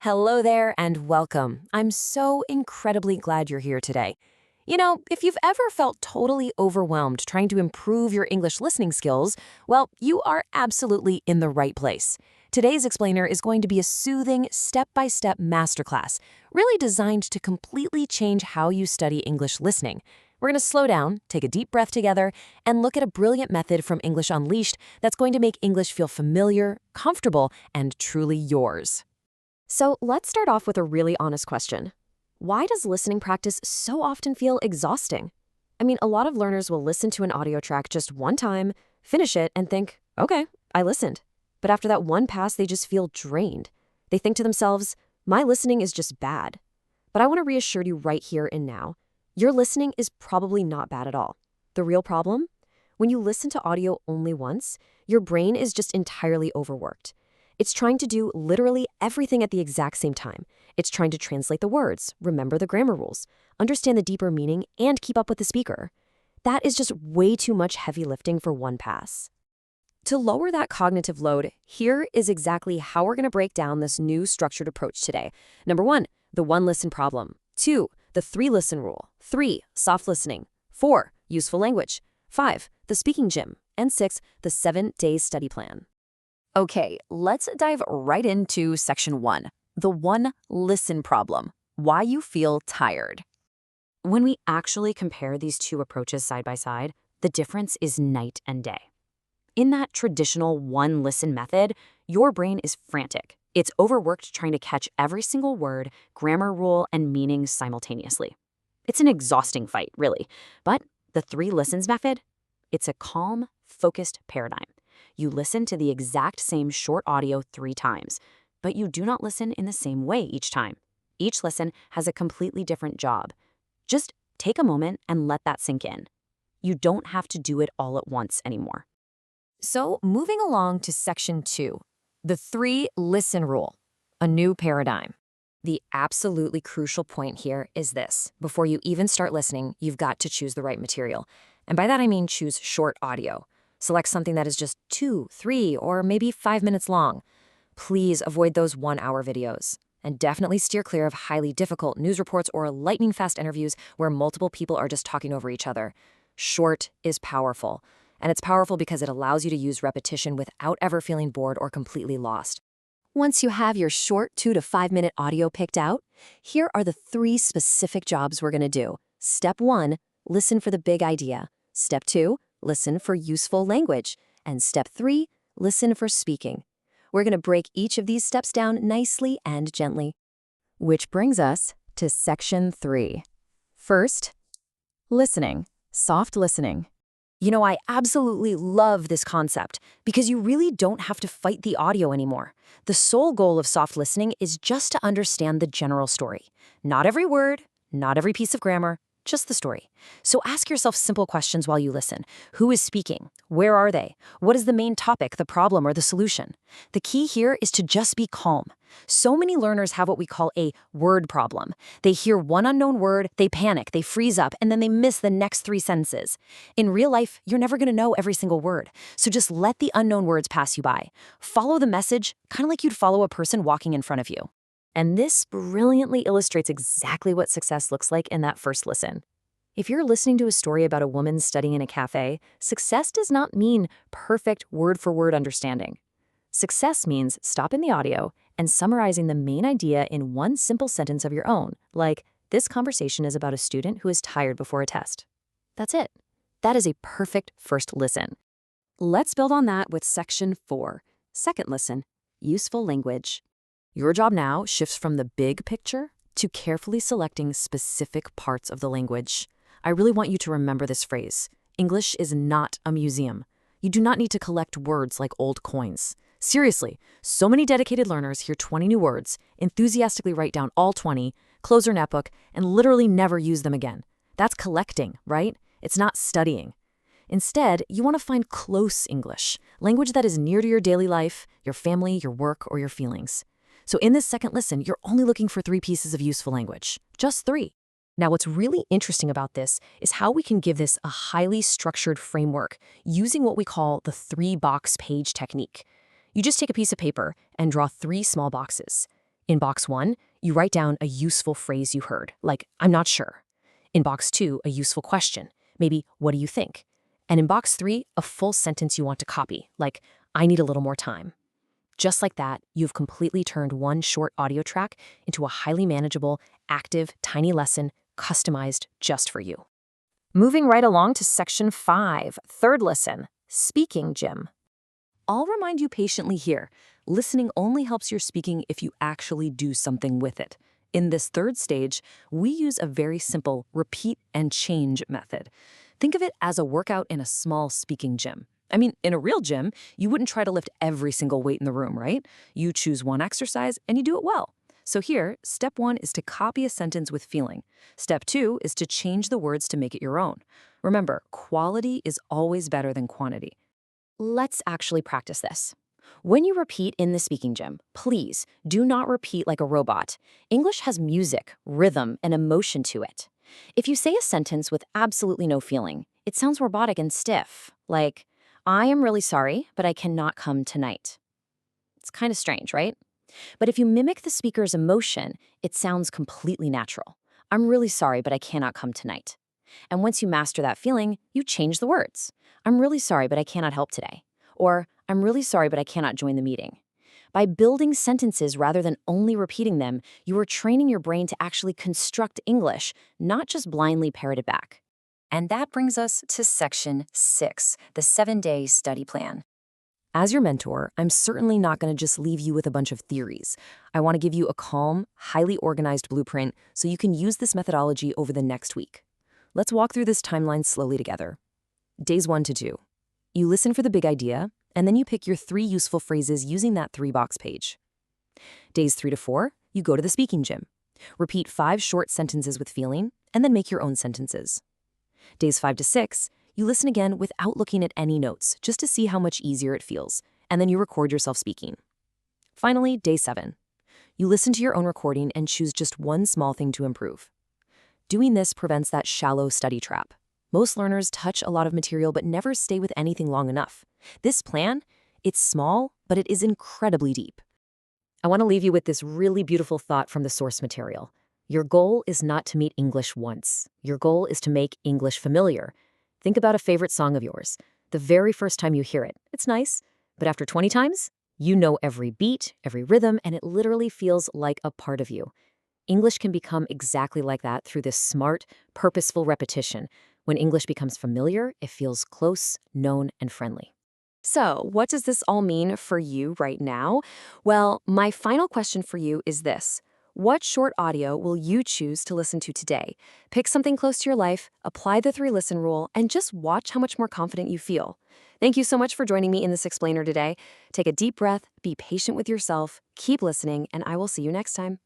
Hello there and welcome. I'm so incredibly glad you're here today. If you've ever felt totally overwhelmed trying to improve your English listening skills, well, you are absolutely in the right place. Today's explainer is going to be a soothing, step-by-step masterclass, really designed to completely change how you study English listening. We're going to slow down, take a deep breath together, and look at a brilliant method from English Unleashed that's going to make English feel familiar, comfortable, and truly yours. So let's start off with a really honest question. Why does listening practice so often feel exhausting? A lot of learners will listen to an audio track just one time, finish it, and think, okay, I listened. But after that one pass, they just feel drained. They think to themselves, my listening is just bad. But I want to reassure you right here and now, your listening is probably not bad at all. The real problem? When you listen to audio only once, your brain is just entirely overworked. It's trying to do literally everything at the exact same time. It's trying to translate the words, remember the grammar rules, understand the deeper meaning, and keep up with the speaker. That is just way too much heavy lifting for one pass. To lower that cognitive load, here is exactly how we're going to break down this new structured approach today. Number 1, the one listen problem. 2, the 3 listen rule. 3, soft listening. 4, useful language. 5, the speaking gym. And 6, the 7-day study plan. Okay, let's dive right into section 1, the one listen problem, why you feel tired. When we actually compare these two approaches side by side, the difference is night and day. In that traditional one listen method, your brain is frantic. It's overworked trying to catch every single word, grammar rule, and meaning simultaneously. It's an exhausting fight, really. But the 3 listens method? It's a calm, focused paradigm. You listen to the exact same short audio 3 times, but you do not listen in the same way each time. Each listen has a completely different job. Just take a moment and let that sink in. You don't have to do it all at once anymore. So, moving along to section 2, the 3 listen rule, a new paradigm. The absolutely crucial point here is this. Before you even start listening, you've got to choose the right material. And by that I mean choose short audio. Select something that is just 2, 3, or maybe 5 minutes long. Please avoid those 1-hour videos. And definitely steer clear of highly difficult news reports or lightning-fast interviews where multiple people are just talking over each other. Short is powerful. And it's powerful because it allows you to use repetition without ever feeling bored or completely lost. Once you have your short 2 to 5 minute audio picked out, here are the 3 specific jobs we're going to do. Step 1, listen for the big idea. Step 2, listen for useful language. And step 3, listen for speaking. We're going to break each of these steps down nicely and gently. Which brings us to section 3. First, listening, soft listening. I absolutely love this concept because you really don't have to fight the audio anymore. The sole goal of soft listening is just to understand the general story. Not every word, not every piece of grammar, just the story. So ask yourself simple questions while you listen. Who is speaking? Where are they? What is the main topic, the problem, or the solution? The key here is to just be calm. So many learners have what we call a word problem. They hear one unknown word, they panic, they freeze up, and then they miss the next 3 sentences. In real life, you're never going to know every single word. So just let the unknown words pass you by. Follow the message, kind of like you'd follow a person walking in front of you. And this brilliantly illustrates exactly what success looks like in that first listen. If you're listening to a story about a woman studying in a cafe, success does not mean perfect word-for-word understanding. Success means stopping the audio and summarizing the main idea in one simple sentence of your own, like, this conversation is about a student who is tired before a test. That's it. That is a perfect first listen. Let's build on that with section 4, second listen, useful language. Your job now shifts from the big picture to carefully selecting specific parts of the language. I really want you to remember this phrase. English is not a museum. You do not need to collect words like old coins. Seriously, so many dedicated learners hear 20 new words, enthusiastically write down all 20, close their netbook, and literally never use them again. That's collecting, right? It's not studying. Instead, you want to find close English, language that is near to your daily life, your family, your work, or your feelings. So in this second listen, you're only looking for 3 pieces of useful language. Just 3. Now, what's really interesting about this is how we can give this a highly structured framework using what we call the 3-box page technique. You just take a piece of paper and draw 3 small boxes. In box 1, you write down a useful phrase you heard, like, I'm not sure. In box 2, a useful question, maybe, what do you think? And in box 3, a full sentence you want to copy, like, I need a little more time. Just like that, you've completely turned one short audio track into a highly manageable, active, tiny lesson customized just for you. Moving right along to section 5, third lesson, speaking gym. I'll remind you patiently here, listening only helps your speaking if you actually do something with it. In this third stage, we use a very simple repeat and change method. Think of it as a workout in a small speaking gym. I mean, in a real gym, you wouldn't try to lift every single weight in the room, right? You choose one exercise and you do it well. So here, step 1 is to copy a sentence with feeling. Step 2 is to change the words to make it your own. Remember, quality is always better than quantity. Let's actually practice this. When you repeat in the speaking gym, please do not repeat like a robot. English has music, rhythm, and emotion to it. If you say a sentence with absolutely no feeling, it sounds robotic and stiff, like, I am really sorry, but I cannot come tonight. It's kind of strange, right? But if you mimic the speaker's emotion, it sounds completely natural. I'm really sorry, but I cannot come tonight. And once you master that feeling, you change the words. I'm really sorry, but I cannot help today. Or, I'm really sorry, but I cannot join the meeting. By building sentences rather than only repeating them, you are training your brain to actually construct English, not just blindly parrot it back. And that brings us to section 6, the 7-day study plan. As your mentor, I'm certainly not going to just leave you with a bunch of theories. I want to give you a calm, highly organized blueprint so you can use this methodology over the next week. Let's walk through this timeline slowly together. Days 1 to 2. You listen for the big idea, and then you pick your 3 useful phrases using that 3-box page. Days 3 to 4, you go to the speaking gym. Repeat 5 short sentences with feeling, and then make your own sentences. Days 5 to 6, you listen again without looking at any notes, just to see how much easier it feels, and then you record yourself speaking. Finally, day 7. You listen to your own recording and choose just one small thing to improve. Doing this prevents that shallow study trap. Most learners touch a lot of material but never stay with anything long enough. This plan, it's small, but it is incredibly deep. I want to leave you with this really beautiful thought from the source material. Your goal is not to meet English once. Your goal is to make English familiar. Think about a favorite song of yours. The very first time you hear it, it's nice, but after 20 times, you know every beat, every rhythm, and it literally feels like a part of you. English can become exactly like that through this smart, purposeful repetition. When English becomes familiar, it feels close, known, and friendly. So, what does this all mean for you right now? Well, my final question for you is this. What short audio will you choose to listen to today? Pick something close to your life, apply the 3-listen rule, and just watch how much more confident you feel. Thank you so much for joining me in this explainer today. Take a deep breath, be patient with yourself, keep listening, and I will see you next time.